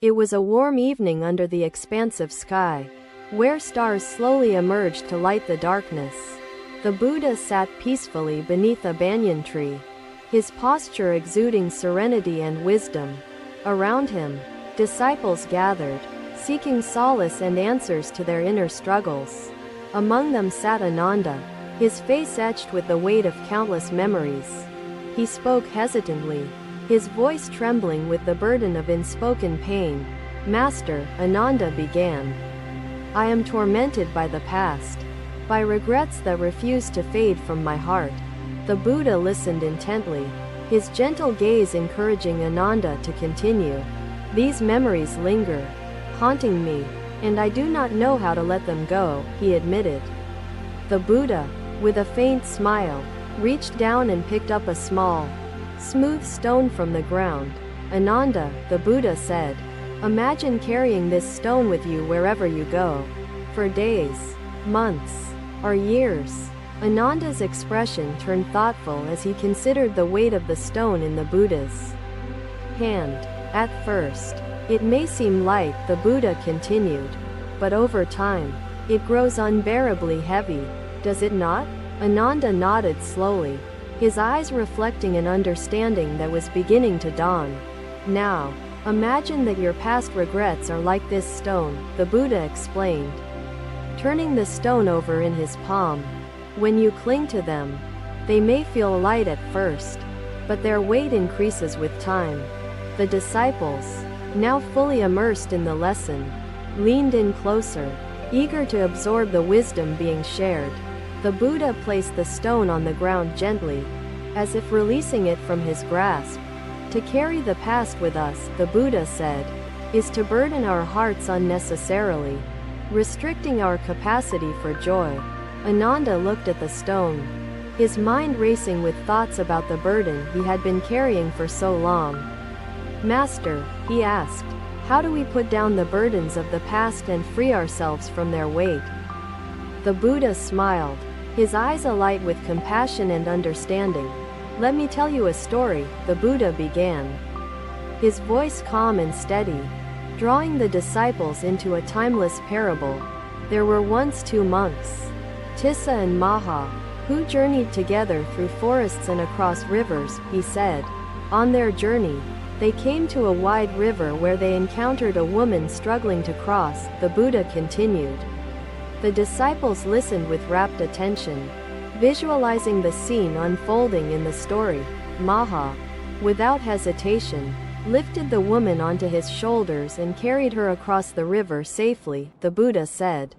It was a warm evening under the expansive sky, where stars slowly emerged to light the darkness. The Buddha sat peacefully beneath a banyan tree, his posture exuding serenity and wisdom. Around him, disciples gathered, seeking solace and answers to their inner struggles. Among them sat Ananda, his face etched with the weight of countless memories. He spoke hesitantly, his voice trembling with the burden of unspoken pain. "Master," Ananda began, "I am tormented by the past, by regrets that refuse to fade from my heart." The Buddha listened intently, his gentle gaze encouraging Ananda to continue. "These memories linger, haunting me, and I do not know how to let them go," he admitted. The Buddha, with a faint smile, reached down and picked up a small, smooth stone from the ground. "Ananda," the Buddha said, "imagine carrying this stone with you wherever you go. For days, months, or years." Ananda's expression turned thoughtful as he considered the weight of the stone in the Buddha's hand. "At first, it may seem light," the Buddha continued, "but over time, it grows unbearably heavy. Does it not?" Ananda nodded slowly, his eyes reflecting an understanding that was beginning to dawn. "Now, imagine that your past regrets are like this stone," the Buddha explained, turning the stone over in his palm. "When you cling to them, they may feel light at first, but their weight increases with time." The disciples, now fully immersed in the lesson, leaned in closer, eager to absorb the wisdom being shared. The Buddha placed the stone on the ground gently, as if releasing it from his grasp. "To carry the past with us," the Buddha said, "is to burden our hearts unnecessarily, restricting our capacity for joy." Ananda looked at the stone, his mind racing with thoughts about the burden he had been carrying for so long. "Master," he asked, "how do we put down the burdens of the past and free ourselves from their weight?" The Buddha smiled, his eyes alight with compassion and understanding. "Let me tell you a story," the Buddha began, his voice calm and steady, drawing the disciples into a timeless parable. "There were once two monks, Tissa and Maha, who journeyed together through forests and across rivers," he said. "On their journey, they came to a wide river where they encountered a woman struggling to cross," the Buddha continued. The disciples listened with rapt attention, visualizing the scene unfolding in the story. Maha, without hesitation, lifted the woman onto his shoulders and carried her across the river safely, the Buddha said.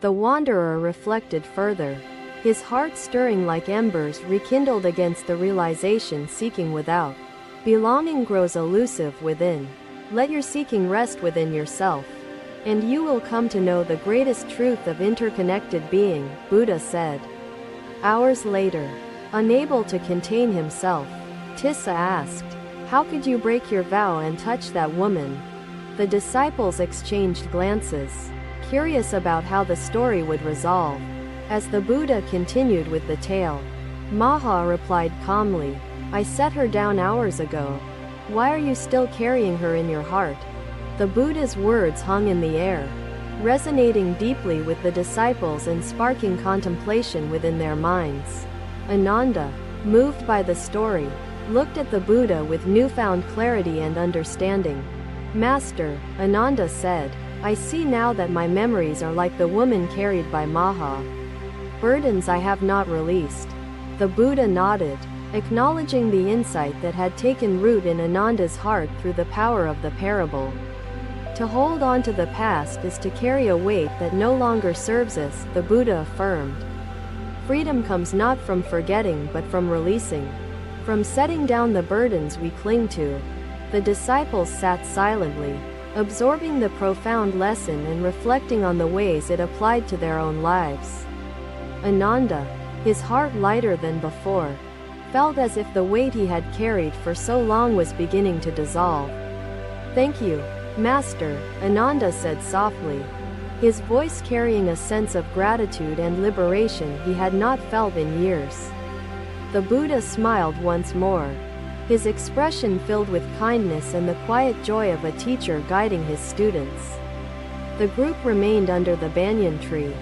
The wanderer reflected further, his heart stirring like embers rekindled against the realization seeking without. Belonging grows elusive within. Let your seeking rest within yourself, and you will come to know the greatest truth of interconnected being, Buddha said. Hours later, unable to contain himself, Tissa asked, "How could you break your vow and touch that woman?" The disciples exchanged glances, curious about how the story would resolve. As the Buddha continued with the tale, Maha replied calmly, "I set her down hours ago. Why are you still carrying her in your heart?" The Buddha's words hung in the air, resonating deeply with the disciples and sparking contemplation within their minds. Ananda, moved by the story, looked at the Buddha with newfound clarity and understanding. "Master," Ananda said, "I see now that my memories are like the woman carried by Maha. Burdens I have not released." The Buddha nodded, acknowledging the insight that had taken root in Ananda's heart through the power of the parable. To hold on to the past is to carry a weight that no longer serves us, the Buddha affirmed. Freedom comes not from forgetting but from releasing, from setting down the burdens we cling to. The disciples sat silently, absorbing the profound lesson and reflecting on the ways it applied to their own lives. Ananda, his heart lighter than before, felt as if the weight he had carried for so long was beginning to dissolve. "Thank you, Master," Ananda said softly, his voice carrying a sense of gratitude and liberation he had not felt in years. The Buddha smiled once more, his expression filled with kindness and the quiet joy of a teacher guiding his students. The group remained under the banyan tree,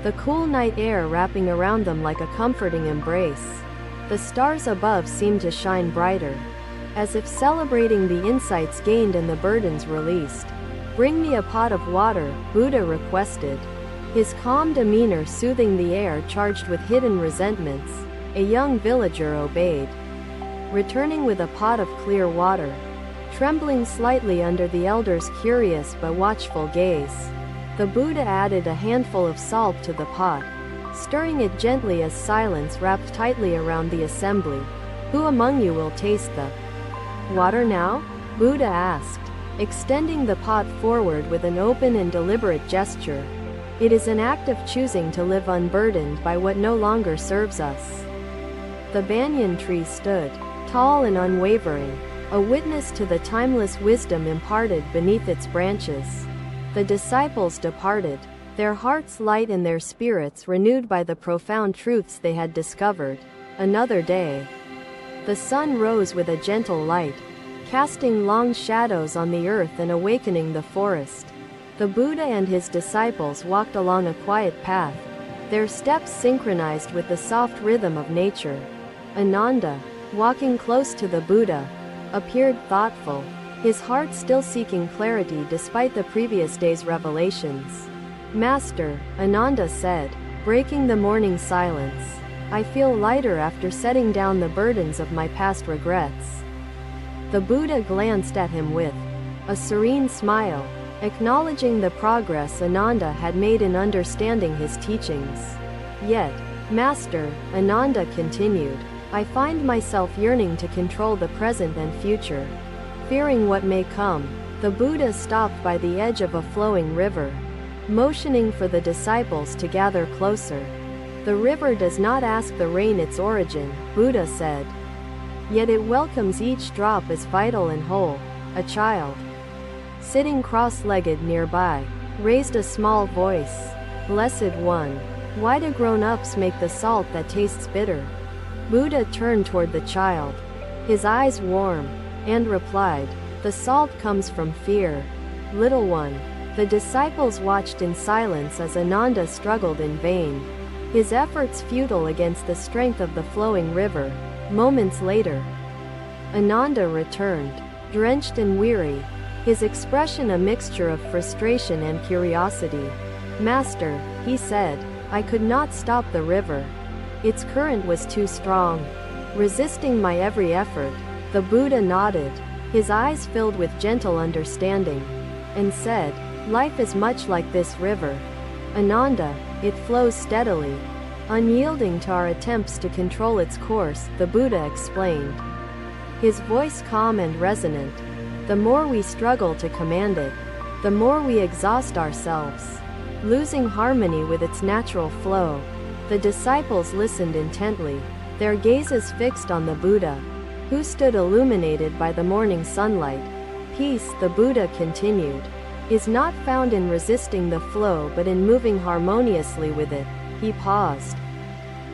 the cool night air wrapping around them like a comforting embrace. The stars above seemed to shine brighter, as if celebrating the insights gained and the burdens released. "Bring me a pot of water," Buddha requested, his calm demeanor soothing the air charged with hidden resentments. A young villager obeyed, returning with a pot of clear water, trembling slightly under the elder's curious but watchful gaze. The Buddha added a handful of salt to the pot, stirring it gently as silence wrapped tightly around the assembly. "Who among you will taste the water now?" Buddha asked, extending the pot forward with an open and deliberate gesture. "It is an act of choosing to live unburdened by what no longer serves us." The banyan tree stood, tall and unwavering, a witness to the timeless wisdom imparted beneath its branches. The disciples departed, their hearts light and their spirits renewed by the profound truths they had discovered. Another day. The sun rose with a gentle light, casting long shadows on the earth and awakening the forest. The Buddha and his disciples walked along a quiet path, their steps synchronized with the soft rhythm of nature. Ananda, walking close to the Buddha, appeared thoughtful, his heart still seeking clarity despite the previous day's revelations. "Master," Ananda said, breaking the morning silence, "I feel lighter after setting down the burdens of my past regrets." The Buddha glanced at him with a serene smile, acknowledging the progress Ananda had made in understanding his teachings. "Yet, Master," Ananda continued, "I find myself yearning to control the present and future, fearing what may come." The Buddha stopped by the edge of a flowing river, motioning for the disciples to gather closer. "The river does not ask the rain its origin," Buddha said, "yet it welcomes each drop as vital and whole." A child, sitting cross-legged nearby, raised a small voice. "Blessed One, why do grown-ups make the salt that tastes bitter?" Buddha turned toward the child, his eyes warm, and replied, "The salt comes from fear, little one." The disciples watched in silence as Ananda struggled in vain, his efforts futile against the strength of the flowing river. Moments later, Ananda returned, drenched and weary, his expression a mixture of frustration and curiosity. "Master," he said, "I could not stop the river. Its current was too strong, resisting my every effort." The Buddha nodded, his eyes filled with gentle understanding, and said, "Life is much like this river, Ananda, it flows steadily, unyielding to our attempts to control its course." The Buddha explained, his voice calm and resonant. "The more we struggle to command it, the more we exhaust ourselves, losing harmony with its natural flow." The disciples listened intently, their gazes fixed on the Buddha, who stood illuminated by the morning sunlight. "Peace," the Buddha continued, "is not found in resisting the flow but in moving harmoniously with it." He paused,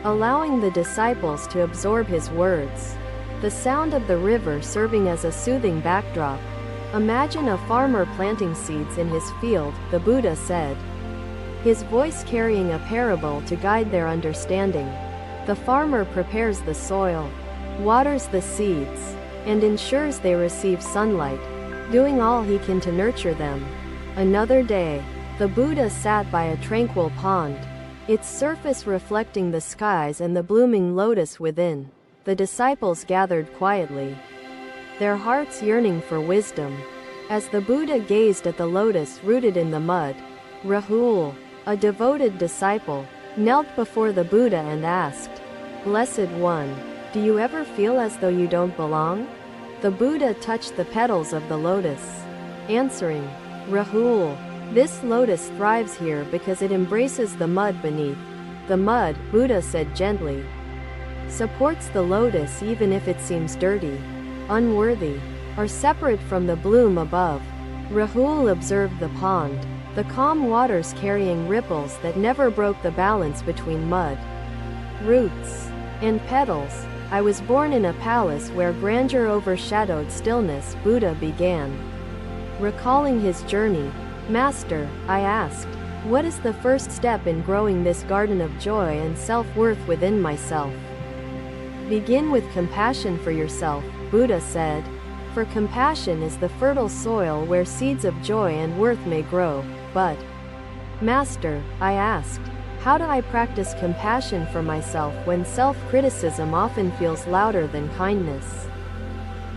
allowing the disciples to absorb his words, the sound of the river serving as a soothing backdrop. "Imagine a farmer planting seeds in his field," the Buddha said, his voice carrying a parable to guide their understanding. "The farmer prepares the soil, waters the seeds, and ensures they receive sunlight, doing all he can to nurture them." Another day, the Buddha sat by a tranquil pond, its surface reflecting the skies and the blooming lotus within. The disciples gathered quietly, their hearts yearning for wisdom. As the Buddha gazed at the lotus rooted in the mud, Rahul, a devoted disciple, knelt before the Buddha and asked, "Blessed One, do you ever feel as though you don't belong?" The Buddha touched the petals of the lotus, answering, "Rahul, this lotus thrives here because it embraces the mud beneath. The mud," Buddha said gently, "supports the lotus even if it seems dirty, unworthy, or separate from the bloom above." Rahul observed the pond, the calm waters carrying ripples that never broke the balance between mud, roots, and petals. I was born in a palace where grandeur overshadowed stillness, Buddha began. Recalling his journey, Master, I asked, what is the first step in growing this garden of joy and self-worth within myself? Begin with compassion for yourself, Buddha said. For compassion is the fertile soil where seeds of joy and worth may grow. But, Master, I asked, how do I practice compassion for myself when self-criticism often feels louder than kindness?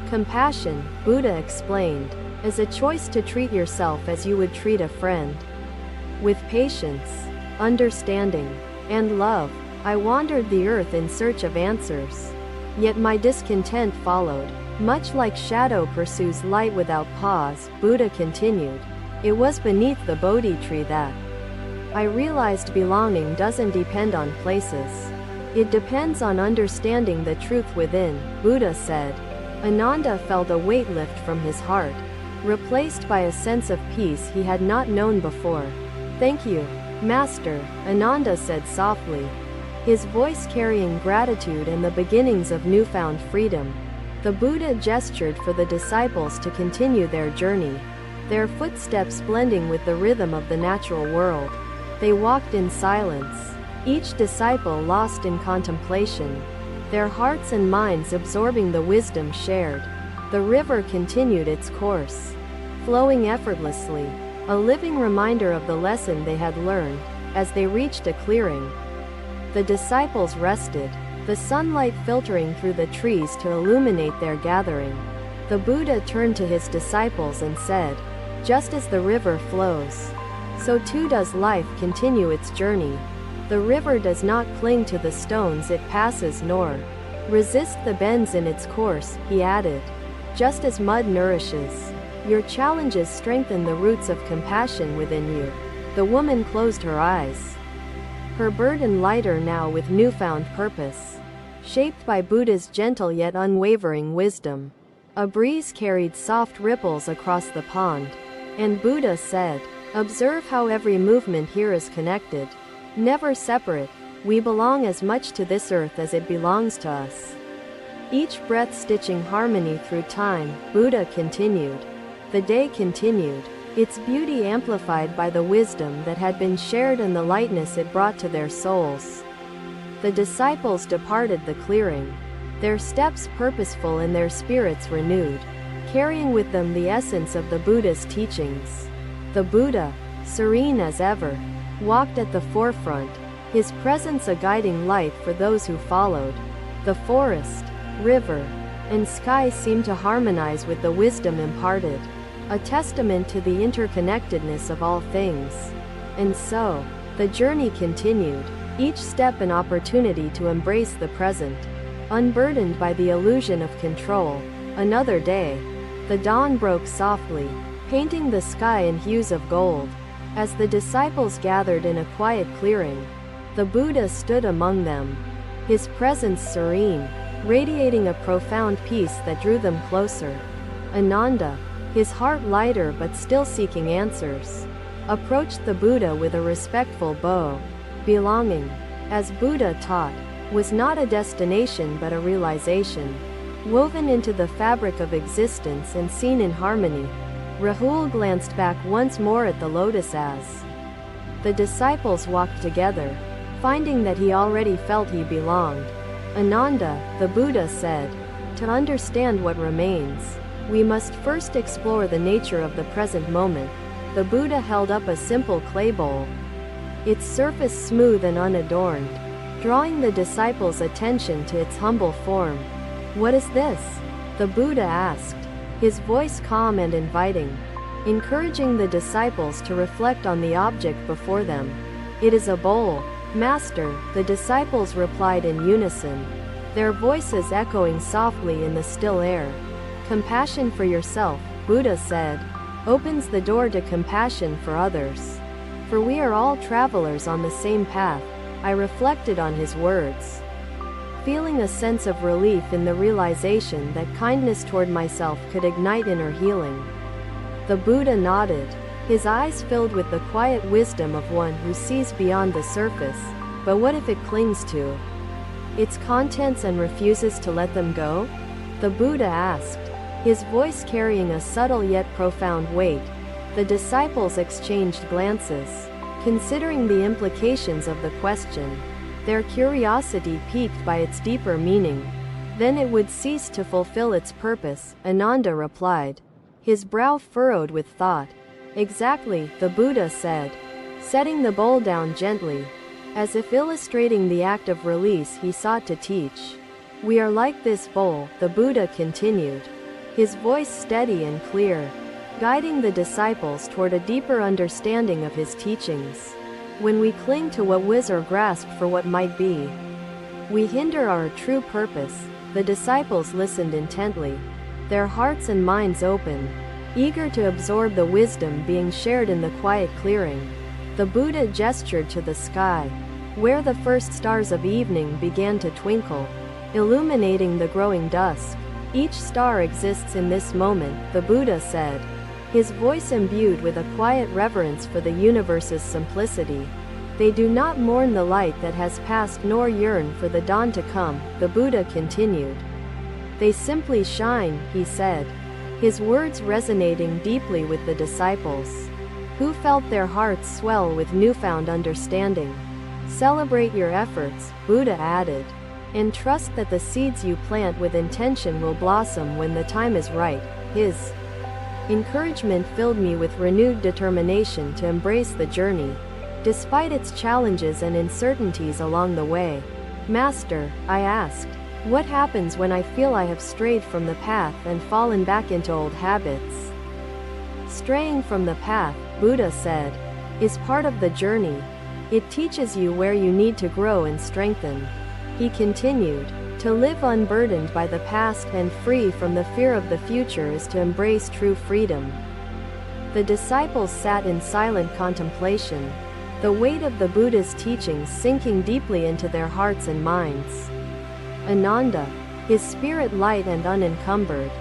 Compassion, Buddha explained, is a choice to treat yourself as you would treat a friend. With patience, understanding, and love, I wandered the earth in search of answers. Yet my discontent followed. Much like shadow pursues light without pause, Buddha continued. It was beneath the Bodhi tree that I realized belonging doesn't depend on places. It depends on understanding the truth within, Buddha said. Ananda felt a weight lift from his heart, replaced by a sense of peace he had not known before. Thank you, Master, Ananda said softly, his voice carrying gratitude and the beginnings of newfound freedom. The Buddha gestured for the disciples to continue their journey, their footsteps blending with the rhythm of the natural world. They walked in silence, each disciple lost in contemplation, their hearts and minds absorbing the wisdom shared. The river continued its course, flowing effortlessly, a living reminder of the lesson they had learned. As they reached a clearing, the disciples rested, the sunlight filtering through the trees to illuminate their gathering. The Buddha turned to his disciples and said, just as the river flows, so too does life continue its journey. The river does not cling to the stones it passes nor resist the bends in its course, he added. Just as mud nourishes, your challenges strengthen the roots of compassion within you. The woman closed her eyes, her burden lighter now with newfound purpose, shaped by Buddha's gentle yet unwavering wisdom. A breeze carried soft ripples across the pond, and Buddha said, observe how every movement here is connected, never separate. We belong as much to this earth as it belongs to us. Each breath stitching harmony through time, Buddha continued. The day continued, its beauty amplified by the wisdom that had been shared and the lightness it brought to their souls. The disciples departed the clearing, their steps purposeful and their spirits renewed, carrying with them the essence of the Buddha's teachings. The Buddha, serene as ever, walked at the forefront, his presence a guiding light for those who followed. The forest, river, and sky seemed to harmonize with the wisdom imparted, a testament to the interconnectedness of all things. And so, the journey continued, each step an opportunity to embrace the present, unburdened by the illusion of control. Another day, the dawn broke softly, painting the sky in hues of gold. As the disciples gathered in a quiet clearing, the Buddha stood among them, his presence serene, radiating a profound peace that drew them closer. Ananda, his heart lighter but still seeking answers, approached the Buddha with a respectful bow. Belonging, as Buddha taught, was not a destination but a realization, woven into the fabric of existence and seen in harmony. Rahul glanced back once more at the lotus as the disciples walked together, finding that he already felt he belonged. Ananda, the Buddha said, to understand what remains, we must first explore the nature of the present moment. The Buddha held up a simple clay bowl, its surface smooth and unadorned, drawing the disciples' attention to its humble form. What is this? The Buddha asked, his voice calm and inviting, encouraging the disciples to reflect on the object before them. It is a bowl, Master, the disciples replied in unison, their voices echoing softly in the still air. Compassion for yourself, Buddha said, opens the door to compassion for others. For we are all travelers on the same path. I reflected on his words, feeling a sense of relief in the realization that kindness toward myself could ignite inner healing. The Buddha nodded, his eyes filled with the quiet wisdom of one who sees beyond the surface. But what if it clings to its contents and refuses to let them go? The Buddha asked, his voice carrying a subtle yet profound weight. The disciples exchanged glances, considering the implications of the question, their curiosity piqued by its deeper meaning. Then it would cease to fulfill its purpose, Ananda replied, his brow furrowed with thought. Exactly, the Buddha said, setting the bowl down gently, as if illustrating the act of release he sought to teach. We are like this bowl, the Buddha continued, his voice steady and clear, guiding the disciples toward a deeper understanding of his teachings. When we cling to what was or grasp for what might be, we hinder our true purpose. The disciples listened intently, their hearts and minds open, eager to absorb the wisdom being shared in the quiet clearing. The Buddha gestured to the sky, where the first stars of evening began to twinkle, illuminating the growing dusk. Each star exists in this moment, the Buddha said, his voice imbued with a quiet reverence for the universe's simplicity. They do not mourn the light that has passed nor yearn for the dawn to come, the Buddha continued. They simply shine, he said, his words resonating deeply with the disciples, who felt their hearts swell with newfound understanding. Celebrate your efforts, Buddha added, and trust that the seeds you plant with intention will blossom when the time is right. His encouragement filled me with renewed determination to embrace the journey, despite its challenges and uncertainties along the way. Master, I asked, what happens when I feel I have strayed from the path and fallen back into old habits? Straying from the path, Buddha said, is part of the journey. It teaches you where you need to grow and strengthen. He continued, to live unburdened by the past and free from the fear of the future is to embrace true freedom. The disciples sat in silent contemplation, the weight of the Buddha's teachings sinking deeply into their hearts and minds. Ananda, his spirit light and unencumbered,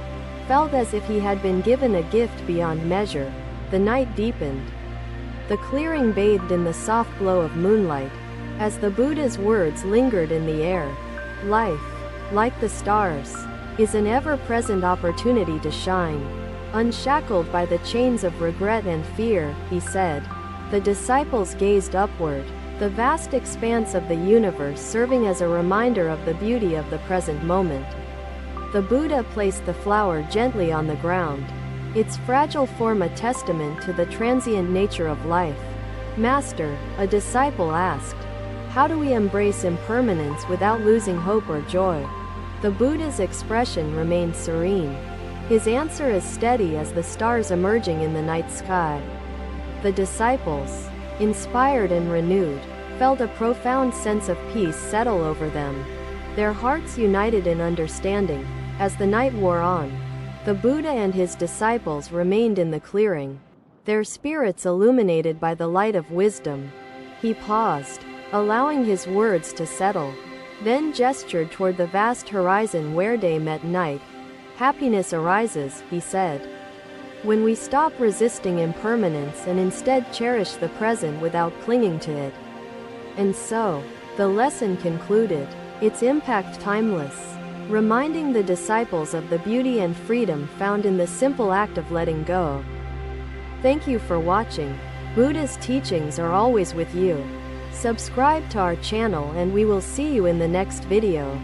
felt as if he had been given a gift beyond measure. The night deepened, the clearing bathed in the soft glow of moonlight, as the Buddha's words lingered in the air. Life, like the stars, is an ever-present opportunity to shine, unshackled by the chains of regret and fear, he said. The disciples gazed upward, the vast expanse of the universe serving as a reminder of the beauty of the present moment. The Buddha placed the flower gently on the ground, its fragile form a testament to the transient nature of life. Master, a disciple asked, how do we embrace impermanence without losing hope or joy? The Buddha's expression remained serene, his answer as steady as the stars emerging in the night sky. The disciples, inspired and renewed, felt a profound sense of peace settle over them, their hearts united in understanding. As the night wore on, the Buddha and his disciples remained in the clearing, their spirits illuminated by the light of wisdom. He paused, allowing his words to settle, then gestured toward the vast horizon where day met night. Happiness arises, he said, when we stop resisting impermanence and instead cherish the present without clinging to it. And so, the lesson concluded, its impact timeless, reminding the disciples of the beauty and freedom found in the simple act of letting go. Thank you for watching. Buddha's teachings are always with you. Subscribe to our channel and we will see you in the next video.